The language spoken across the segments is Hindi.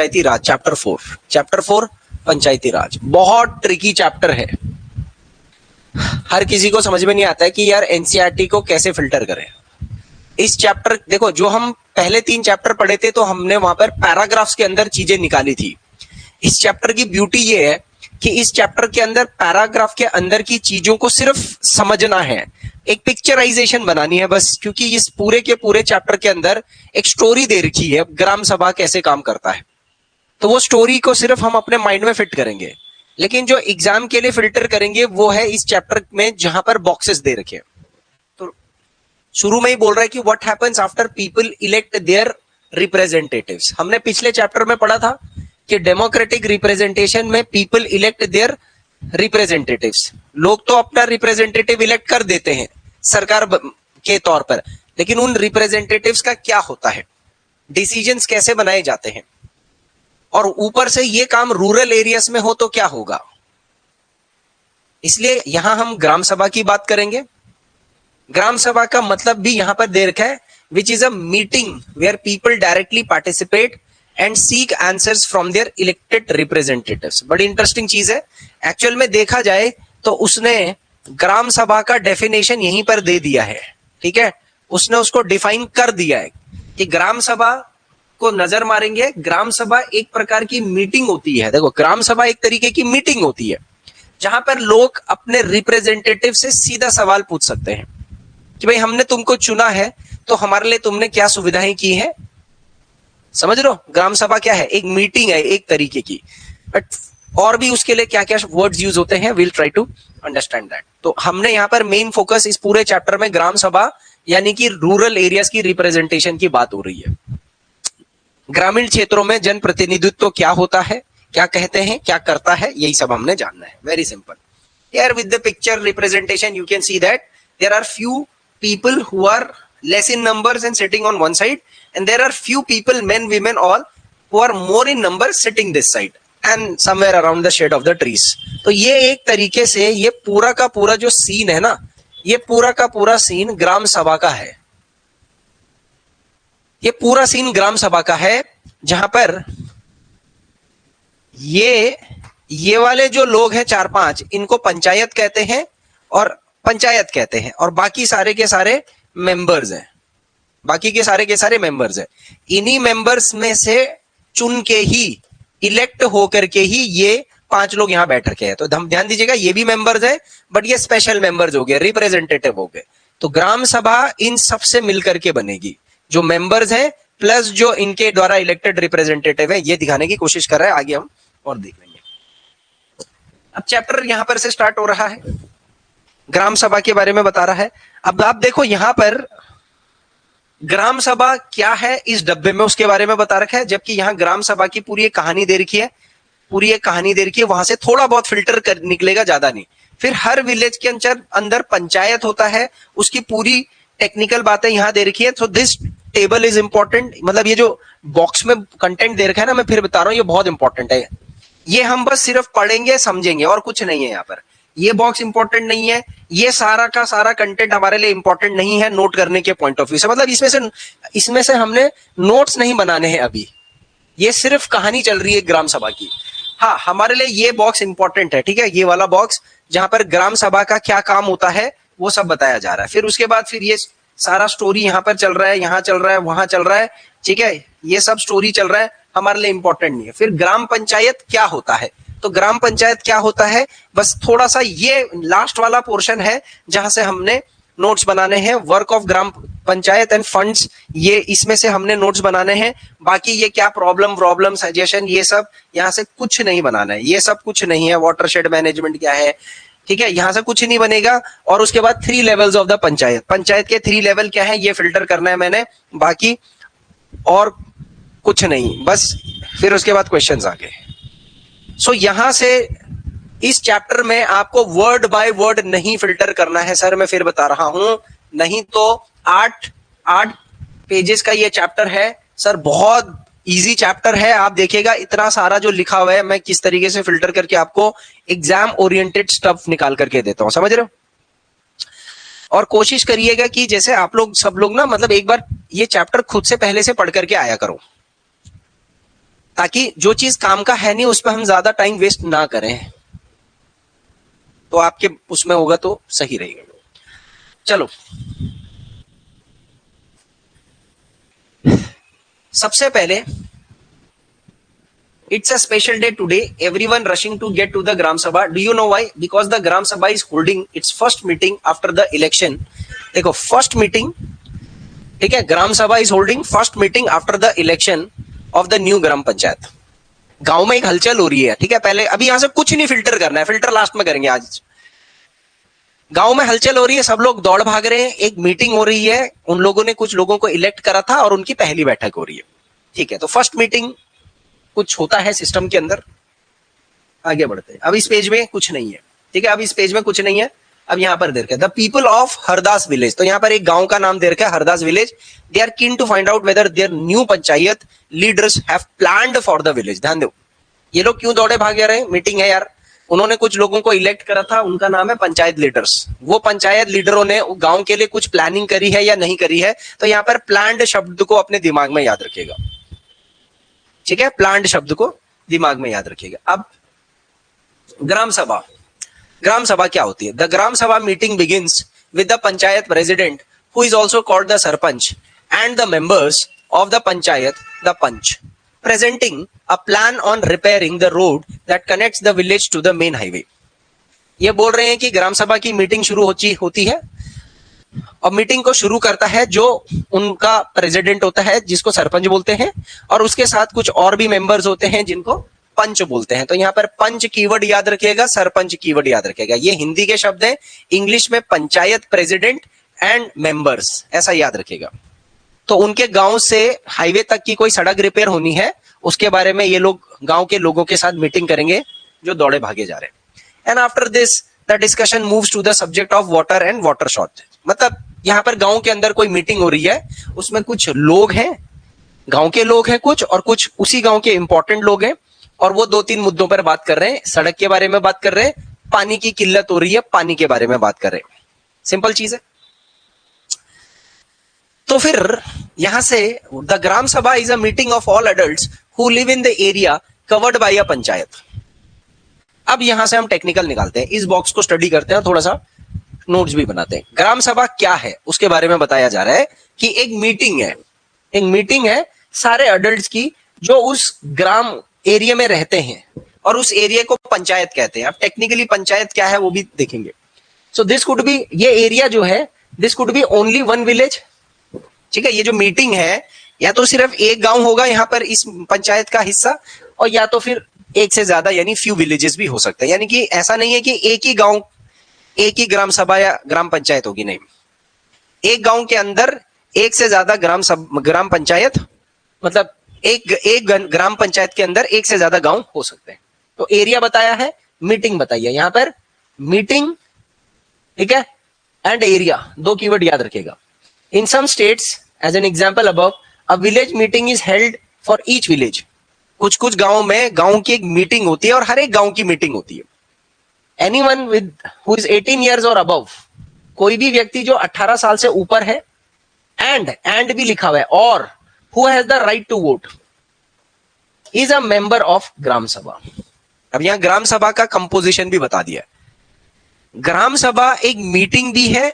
पंचायती राज, चैप्टर 4 पंचायती राज बहुत ट्रिकी चैप्टर है। हर किसी को समझ में नहीं आता है कि यार एनसीईआरटी को कैसे फिल्टर करें। इस चैप्टर देखो, जो हम पहले 3 चैप्टर पढ़े थे तो हमने वहां पर पैराग्राफ्स के अंदर चीजें निकाली थी। इस चैप्टर की ब्यूटी ये है कि इस चैप्टर के अंदर पैराग्राफ के अंदर की चीजों को सिर्फ समझना है, एक पिक्चराइजेशन बनानी है बस, क्योंकि इस पूरे के पूरे चैप्टर के अंदर एक स्टोरी दे रखी है ग्राम सभा कैसे काम करता है। तो वो स्टोरी को सिर्फ हम अपने माइंड में फिट करेंगे, लेकिन जो एग्जाम के लिए फिल्टर करेंगे वो है इस चैप्टर में जहां पर बॉक्सेस दे रखे हैं। तो शुरू में ही बोल रहा है कि what happens after people elect their representatives. हमने पिछले चैप्टर में पढ़ा था कि डेमोक्रेटिक रिप्रेजेंटेशन में पीपल इलेक्ट देयर रिप्रेजेंटेटिव्स। लोग तो अपना रिप्रेजेंटेटिव इलेक्ट कर देते हैं सरकार के तौर पर, लेकिन उन रिप्रेजेंटेटिव्स का क्या होता है, डिसीजंस कैसे बनाए जाते हैं, और ऊपर से ये काम रूरल एरियाज में हो तो क्या होगा। इसलिए यहां हम ग्राम सभा की बात करेंगे। ग्राम सभा का मतलब भी यहां पर दे रखा है, which is a meeting where people directly participate and seek answers from their elected representatives. बड़ी इंटरेस्टिंग चीज है। एक्चुअल में देखा जाए तो उसने ग्राम सभा का डेफिनेशन यहीं पर दे दिया है, ठीक है। उसने उसको डिफाइन कर दिया है कि ग्राम सभा को नजर मारेंगे, ग्राम सभा एक प्रकार की मीटिंग होती है। देखो, ग्राम सभा एक तरीके की मीटिंग होती है जहां पर लोग अपने रिप्रेजेंटेटिव से सीधा सवाल पूछ सकते हैं कि भाई हमने तुमको चुना है तो हमारे लिए तुमने क्या सुविधाएं की हैं। समझ रहे हो, ग्राम सभा क्या है, एक मीटिंग है एक तरीके की। बट और भी उसके लिए क्या क्या वर्ड्स यूज होते हैं, will try to understand that. तो हमने यहाँ पर मेन फोकस इस पूरे चैप्टर में ग्राम सभा यानी कि रूरल एरियाज की रिप्रेजेंटेशन की बात हो रही है। ग्रामीण क्षेत्रों में जन प्रतिनिधित्व क्या होता है, क्या कहते हैं, क्या करता है, यही सब हमने जानना है। Very simple. Here with the picture representation you can see that there are few people who are less in numbers and sitting on one side, and there are few people, men, women, all who are more in numbers sitting this side and somewhere around the shade of the trees. तो ये एक तरीके से ये पूरा का पूरा जो सीन है ना, ये पूरा का पूरा सीन ग्राम सभा का है। ये पूरा सीन ग्राम सभा का है जहां पर ये वाले जो लोग हैं 4-5, इनको पंचायत कहते हैं और बाकी सारे के सारे मेंबर्स हैं। बाकी के सारे मेंबर्स हैं। इन्हीं मेंबर्स में से चुन के ही, इलेक्ट होकर के ही ये 5 लोग यहां बैठ रखे हैं। तो ध्यान दीजिएगा, ये भी मेंबर्स हैं बट ये स्पेशल मेंबर्स हो गए, रिप्रेजेंटेटिव हो गए। तो ग्राम सभा इन सबसे मिलकर के बनेगी, जो मेंबर्स हैं प्लस जो इनके द्वारा इलेक्टेड रिप्रेजेंटेटिव है। ये दिखाने की कोशिश कर रहा है, आगे हम और देख लेंगे। अब चैप्टर यहां पर से स्टार्ट हो रहा है, ग्राम सभा के बारे में बता रहा है। अब आप देखो यहां पर ग्राम सभा क्या है इस डब्बे में उसके बारे में बता रखा है, जबकि यहां ग्राम सभा की पूरी एक कहानी दे रखी है, वहां से थोड़ा बहुत फिल्टर कर निकलेगा, ज्यादा नहीं। फिर हर विलेज के अंदर पंचायत होता है, उसकी पूरी टेक्निकल बातें यहां दे रखी है। So this table is important, मतलब ये जो बॉक्स में कंटेंट दे रखा है ना, मैं फिर बता रहा हूं ये बहुत इंपॉर्टेंट है। ये हम बस सिर्फ पढ़ेंगे समझेंगे और कुछ नहीं है यहाँ पर। ये बॉक्स इंपॉर्टेंट नहीं है, ये सारा का सारा कंटेंट हमारे लिए इंपॉर्टेंट नहीं है नोट करने के पॉइंट ऑफ व्यू से। मतलब इसमें से हमने नोट्स नहीं बनाने हैं अभी, ये सिर्फ कहानी चल रही है ग्राम सभा की। हाँ, हमारे लिए ये बॉक्स इंपॉर्टेंट है, ठीक है, ये वाला बॉक्स जहां पर ग्राम सभा का क्या काम होता है वो सब बताया जा रहा है। फिर उसके बाद फिर ये सारा स्टोरी यहाँ पर चल रहा है, यहाँ चल रहा है, वहां चल रहा है, ठीक है, ये सब स्टोरी चल रहा है, हमारे लिए इंपॉर्टेंट नहीं है। फिर ग्राम पंचायत क्या होता है, तो ग्राम पंचायत क्या होता है बस थोड़ा सा ये लास्ट वाला पोर्शन है जहां से हमने नोट्स बनाने हैं। Work of gram panchayat end funds, ये इसमें से हमने नोट्स बनाने हैं। बाकी ये क्या प्रॉब्लम सजेशन, ये सब यहाँ से कुछ नहीं बनाना है, ये सब कुछ नहीं है। वाटरशेड मैनेजमेंट क्या है, ठीक है, यहां से कुछ नहीं बनेगा। और उसके बाद 3 लेवल्स ऑफ द पंचायत के 3 लेवल क्या है ये फिल्टर करना है मैंने, बाकी और कुछ नहीं बस। फिर उसके बाद क्वेश्चंस आ गए। सो यहां से इस चैप्टर में आपको वर्ड बाय वर्ड नहीं फिल्टर करना है सर, मैं फिर बता रहा हूं, नहीं तो 8 पेजेस का ये चैप्टर है सर, बहुत इजी चैप्टर है। आप देखिएगा इतना सारा जो लिखा हुआ है, मैं किस तरीके से फिल्टर करके आपको एग्जाम ओरिएंटेड स्टफ निकाल करके देता हूं, समझ रहे हो। और कोशिश करिएगा कि जैसे आप लोग सब लोग ना, मतलब एक बार ये चैप्टर खुद से पहले से पढ़ करके आया करो, ताकि जो चीज काम का है नहीं उस पर हम ज्यादा टाइम वेस्ट ना करें, तो आपके उसमें होगा तो सही रहेगा। चलो, सबसे पहले it's a special day today, everyone rushing to get to the gram sabha. Do you know why? Because the gram sabha is holding its first meeting after the election. देखो, first meeting, ठीक है, gram sabha is holding first meeting after the election of the new gram panchayat. गांव में एक हलचल हो रही है, ठीक है, पहले अभी यहां से कुछ नहीं फिल्टर करना है, फिल्टर लास्ट में करेंगे आज। गांव में हलचल हो रही है, सब लोग दौड़ भाग रहे हैं, एक मीटिंग हो रही है, उन लोगों ने कुछ लोगों को इलेक्ट करा था और उनकी पहली बैठक हो रही है, ठीक है। तो फर्स्ट मीटिंग कुछ होता है सिस्टम के अंदर। आगे बढ़ते हैं, अब इस पेज में कुछ नहीं है, ठीक है, अब इस पेज में कुछ नहीं है। अब यहां पर दे रखा है the people of Hardas village, तो यहां पर एक गांव का नाम दे रखा है Hardas village. They are keen to find out whether their new panchayat leaders have planned for the village. ध्यान दो, ये लोग क्यों दौड़े भागे रहे हैं, मीटिंग है यार, उन्होंने कुछ लोगों को इलेक्ट करा था, उनका नाम है पंचायत लीडर्स। वो पंचायत लीडरों ने गांव के लिए कुछ प्लानिंग करी है या नहीं करी है, तो यहां पर प्लान्ड शब्द को अपने दिमाग में याद रखिएगा, ठीक है, प्लान्ड शब्द को दिमाग में याद रखिएगा। अब ग्राम सभा, ग्राम सभा क्या होती है? The gram sabha meeting begins with the panchayat president who is also called the sarpanch and the members of the panchayat, the panch, presenting a plan on repairing the road that connects the village to the main highway. ये बोल रहे हैं कि ग्राम सभा की मीटिंग शुरू होती है और मीटिंग को शुरू करता है जो उनका प्रेसिडेंट होता है जिसको सरपंच बोलते हैं, और उसके साथ कुछ और भी मेंबर्स होते हैं जिनको पंच बोलते हैं। तो यहाँ पर पंच कीवर्ड याद रखिएगा, सरपंच कीवर्ड याद रखिएगा। ये हिंदी के शब्द हैं, इंग्लिश में पंचायत प्रेसिडेंट एंड मेंबर्स, ऐसा याद रखिएगा। तो उनके गांव से हाईवे तक की कोई सड़क रिपेयर होनी है, उसके बारे में ये लोग गांव के लोगों के साथ मीटिंग करेंगे जो दौड़े भागे जा रहे हैं। And after this the discussion moves to the subject of water and water shortage. मतलब यहाँ पर गांव के अंदर कोई मीटिंग हो रही है, उसमें कुछ लोग हैं, गांव के लोग हैं कुछ, और कुछ उसी गांव के इंपॉर्टेंट लोग हैं, और वो 2-3 मुद्दों पर बात कर रहे हैं। सड़क के बारे में बात कर रहे हैं, पानी की किल्लत हो रही है, पानी के बारे में बात कर रहे हैं। सिंपल चीज है। तो फिर यहां से the gram sabha is a meeting of all adults who live in the area covered by a panchayat. अब यहां से हम टेक्निकल निकालते हैं, इस बॉक्स को स्टडी करते हैं, थोड़ा सा नोट्स भी बनाते हैं। ग्राम सभा क्या है उसके बारे में बताया जा रहा है कि एक मीटिंग है सारे अडल्ट्स की जो उस ग्राम एरिया में रहते हैं, और उस एरिया को पंचायत कहते हैं। अब टेक्निकली पंचायत क्या है वो भी देखेंगे। सो दिस कुड बी, ये एरिया जो है this could be only one village, ठीक है। ये जो मीटिंग है या तो सिर्फ एक गांव होगा यहाँ पर इस पंचायत का हिस्सा, और या तो फिर एक से ज्यादा यानी फ्यू विलेजेस भी हो सकते हैं। यानी कि ऐसा नहीं है कि एक ही गांव एक ही ग्राम सभा या ग्राम पंचायत होगी, नहीं, एक गांव के अंदर एक से ज्यादा ग्राम पंचायत, मतलब एक ग्राम पंचायत के अंदर एक से ज्यादा गांव हो सकते हैं। तो एरिया बताया है, मीटिंग बताई है, यहां पर मीटिंग, ठीक है, एंड एरिया, 2 कीवर्ड याद रखेगा। In some states as an example above a village meeting is held for each village. कुछ गांव में गांव की एक मीटिंग होती है और हर एक गांव की मीटिंग होती है। Anyone with who is 18 years और अबव, कोई भी व्यक्ति जो 18 साल से ऊपर है, एंड भी लिखा हुआ है, और who has the right to vote is a member of gram sabha. अब यहां ग्राम सभा का कंपोजिशन भी बता दिया। ग्राम सभा एक मीटिंग भी है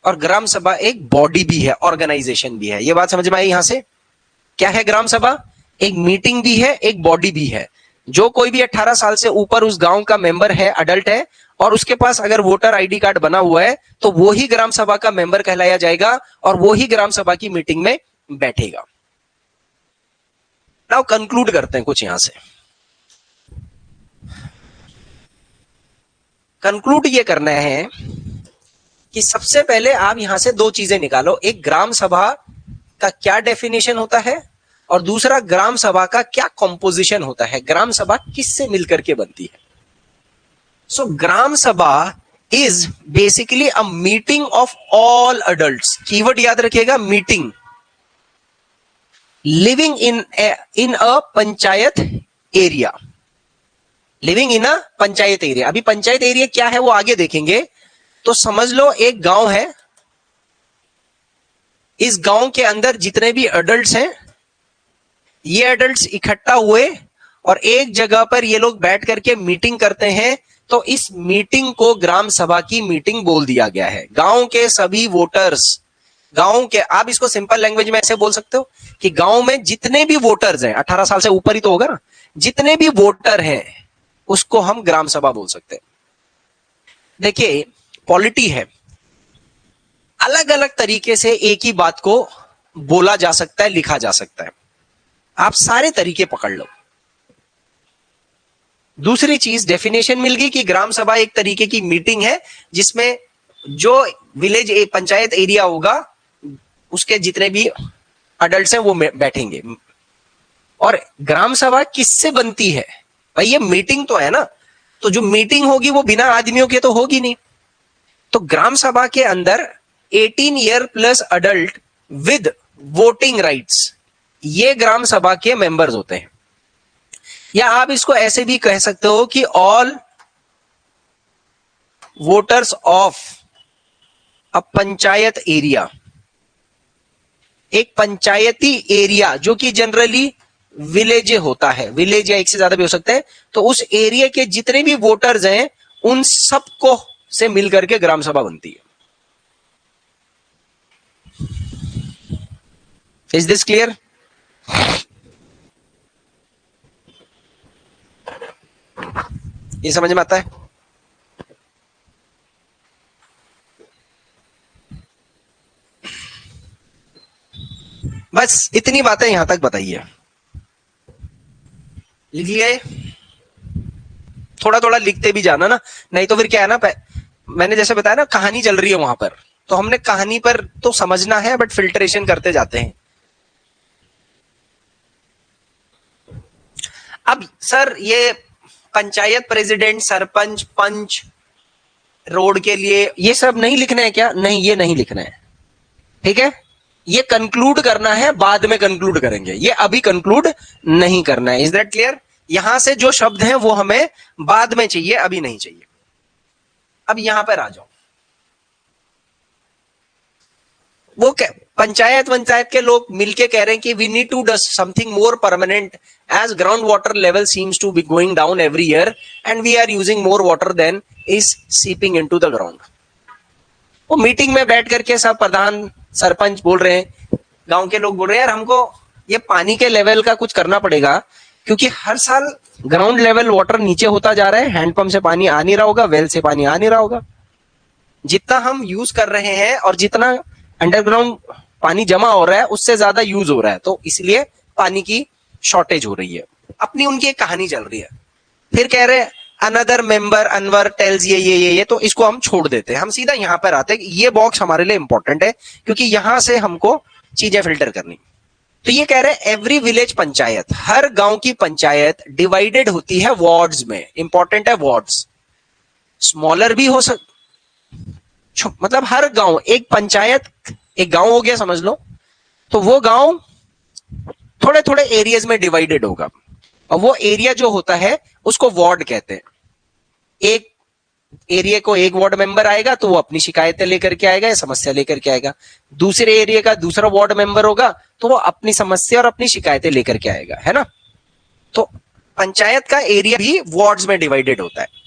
और ग्राम सभा एक बॉडी भी है, ऑर्गेनाइजेशन भी है। ये बात समझ में आई? यहां से क्या है ग्राम सभा? एक मीटिंग भी है, एक बॉडी भी है। जो कोई भी 18 साल से ऊपर उस गांव का मेंबर है, अडल्ट है, और उसके पास अगर वोटर आईडी कार्ड बना हुआ है, तो वो ही ग्राम सभा का मेंबर कहलाया जाएगा और वो ही ग्राम सभा की मीटिंग में बैठेगा। नाउ कंक्लूड करते हैं कुछ यहां से। कंक्लूड ये करना है कि सबसे पहले आप यहां से 2 चीजें निकालो। एक, ग्राम सभा का क्या डेफिनेशन होता है, और दूसरा, ग्राम सभा का क्या कंपोजिशन होता है, ग्राम सभा किससे मिलकर के बनती है। सो ग्राम sabha is basically a meeting of all adults, keyword याद रखिएगा, meeting, living in a panchayat area, living in a panchayat area. अभी पंचायत एरिया क्या है वो आगे देखेंगे। तो समझ लो एक गांव है, इस गांव के अंदर जितने भी अडल्ट्स हैं ये एडल्ट्स इकट्ठा हुए और एक जगह पर ये लोग बैठ करके मीटिंग करते हैं, तो इस मीटिंग को ग्राम सभा की मीटिंग बोल दिया गया है। गांव के सभी वोटर्स, गांव के, आप इसको सिंपल लैंग्वेज में ऐसे बोल सकते हो कि गांव में जितने भी वोटर्स हैं, 18 साल से ऊपर ही तो होगा ना, जितने भी वोटर हैं उसको हम ग्राम सभा बोल सकते हैं। देखिए पॉलिटी है, अलग अलग तरीके से एक ही बात को बोला जा सकता है, लिखा जा सकता है, आप सारे तरीके पकड़ लो। दूसरी चीज, डेफिनेशन मिल गई कि ग्राम सभा एक तरीके की मीटिंग है जिसमें जो विलेज पंचायत एरिया होगा उसके जितने भी अडल्ट हैं वो बैठेंगे। और ग्राम सभा किससे बनती है भाई? ये मीटिंग तो है ना, तो जो मीटिंग होगी वो बिना आदमियों के तो होगी नहीं। तो ग्राम सभा के अंदर 18 year plus adult with voting rights, ये ग्राम सभा के मेंबर्स होते हैं। या आप इसको ऐसे भी कह सकते हो कि all voters of a panchayat area. एक पंचायती एरिया जो कि जनरली विलेज होता है, विलेज या एक से ज्यादा भी हो सकते हैं, तो उस एरिया के जितने भी वोटर्स हैं उन सबको से मिलकर के ग्राम सभा बनती है। Is this clear? ये समझ में आता है? बस इतनी बातें यहां तक बताइए। लिख लिया? थोड़ा थोड़ा लिखते भी जाना ना, नहीं तो फिर क्या है ना, मैंने जैसे बताया ना कहानी चल रही है वहां पर, तो हमने कहानी पर तो समझना है बट फिल्ट्रेशन करते जाते हैं। अब सर ये पंचायत प्रेसिडेंट, सरपंच, पंच, रोड के लिए ये सब नहीं लिखना है क्या? नहीं, ये नहीं लिखना है, ठीक है? ये कंक्लूड करना है, बाद में कंक्लूड करेंगे, ये अभी कंक्लूड नहीं करना है। Is that clear? यहां से जो शब्द हैं वो हमें बाद में चाहिए, अभी नहीं चाहिए। अब यहां पर आ जाओ, वो पंचायत के लोग मिलके कह रहे हैं कि we need to do something more permanent as ground water level seems to be going down every year and we are using more water than is seeping into the ground. वो मीटिंग में बैठ करके सब प्रधान, सरपंच बोल रहे हैं, गांव के लोग बोल रहे हैं यार हमको ये पानी के लेवल का कुछ करना पड़ेगा, क्योंकि हर साल ग्राउंड लेवल वाटर नीचे होता जा रहा है, हैंडपंप से पानी आ नहीं रहा होगा, वेल से पानी आ नहीं रहा होगा, जितना हम यूज कर रहे हैं और जितना अंडरग्राउंड पानी जमा हो रहा है उससे ज्यादा यूज हो रहा है, तो इसलिए पानी की शॉर्टेज हो रही है। अपनी उनकी एक कहानी चल रही है। फिर कह रहे हैं अनदर मेंबर अनवर टेल्स ये, तो इसको हम छोड़ देते हैं, हम सीधा यहां पर आते हैं। ये बॉक्स हमारे लिए इंपॉर्टेंट है क्योंकि यहां से हमको चीजें फिल्टर करनी। तो ये कह रहे हैं एवरी विलेज पंचायत, हर गांव की पंचायत डिवाइडेड होती है वार्ड्स में। इंपॉर्टेंट है वार्ड्स, स्मॉलर भी हो मतलब हर गांव एक पंचायत, एक गांव हो गया समझ लो, तो वो गांव थोड़े थोड़े एरियाज में डिवाइडेड होगा और वो एरिया जो होता है उसको वार्ड कहते हैं। एक एरिया को एक वार्ड मेंबर आएगा तो वो अपनी शिकायतें लेकर के आएगा या समस्या लेकर के आएगा, दूसरे एरिया का दूसरा वार्ड मेंबर होगा तो वो अपनी समस्या और अपनी शिकायतें लेकर के आएगा, है ना? तो पंचायत का एरिया भी वार्ड्स में डिवाइडेड होता है।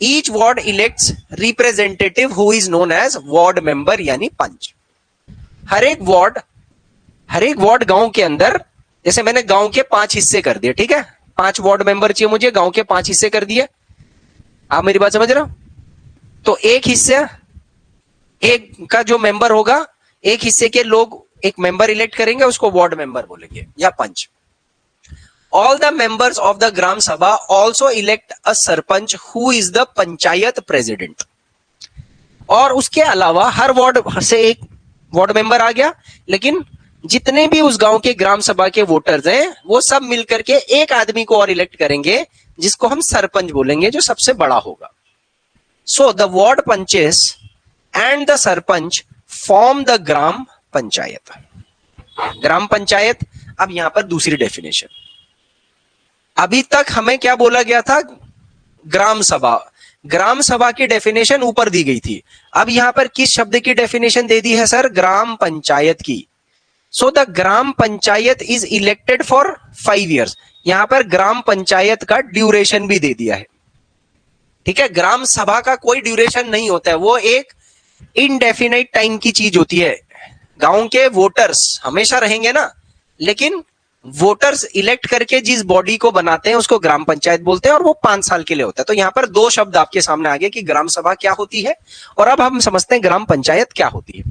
Each ward elects representative who is known as ward member यानी पंच। हर एक वार्ड गांव के अंदर, जैसे मैंने गांव के 5 हिस्से कर दिए, ठीक है, 5 वार्ड मेंबर चाहिए मुझे, गांव के 5 हिस्से कर दिए। आप मेरी बात समझ रहे हो? तो एक हिस्सा, एक का जो मेंबर होगा, एक हिस्से के लोग एक मेंबर इलेक्ट करेंगे, उसको वार्ड मेंबर बोलेंगे या पंच। All the members of the Gram Sabha also elect a sarpanch who is the panchayat president. और उसके अलावा हर वार्ड से एक वार्ड मेंबर आ गया, लेकिन जितने भी उस गांव के ग्राम सभा के वोटर्स हैं वो सब मिलकर के एक आदमी को और इलेक्ट करेंगे जिसको हम सरपंच बोलेंगे, जो सबसे बड़ा होगा। So the ward panches and the sarpanch form the gram panchayat. Gram panchayat, अब यहां पर दूसरी डेफिनेशन। अभी तक हमें क्या बोला गया था? ग्राम सभा। ग्राम सभा की डेफिनेशन ऊपर दी गई थी, अब यहां पर किस शब्द की डेफिनेशन दे दी है सर? ग्राम पंचायत की। So the gram panchayat is elected for 5 years। यहां पर ग्राम पंचायत का ड्यूरेशन भी दे दिया है, ठीक है। ग्राम सभा का कोई ड्यूरेशन नहीं होता है, वो एक इनडेफिनाइट टाइम की चीज होती है। गांव के वोटर्स हमेशा रहेंगे ना, लेकिन वोटर्स इलेक्ट करके जिस बॉडी को बनाते हैं उसको ग्राम पंचायत बोलते हैं, और वो 5 साल के लिए होता है। तो यहां पर 2 शब्द आपके सामने आ गए कि ग्राम सभा क्या होती है, और अब हम समझते हैं ग्राम पंचायत क्या होती है।